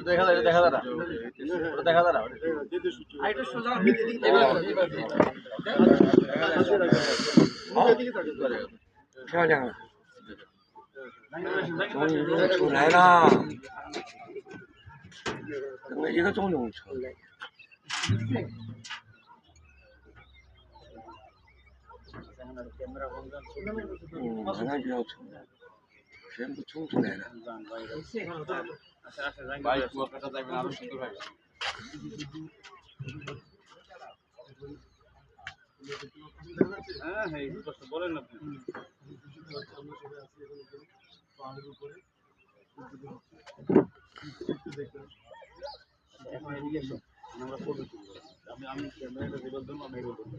দেখা দাদা দেখা দাদা出来了，我一个中庸车。看看比较粗，全部冲出来了。বলেন না আমি ক্যামেরাটা রেকর্ড দেবো আমি রেকর্ড করবো।